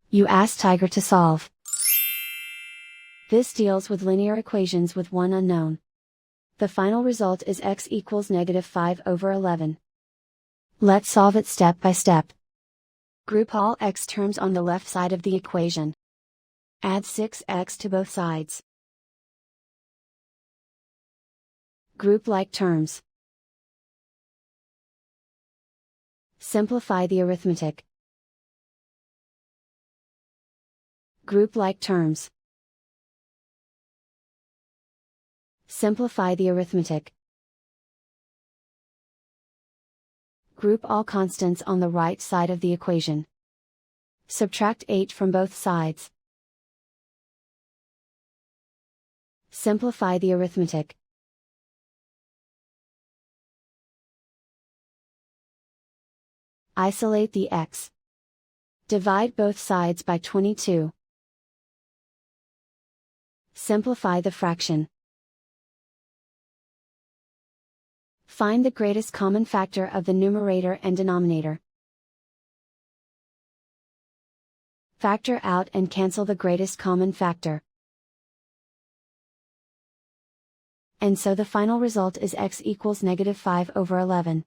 You ask Tiger to solve. This deals with linear equations with one unknown. The final result is x equals -5/11. Let's solve it step by step. Group all x terms on the left side of the equation. Add 6x to both sides. Group like terms. Simplify the arithmetic. Group like terms. Simplify the arithmetic. Group all constants on the right side of the equation. Subtract 8 from both sides. Simplify the arithmetic. Isolate the x. Divide both sides by 22. Simplify the fraction. Find the greatest common factor of the numerator and denominator. Factor out and cancel the greatest common factor. And so the final result is x equals -5/11.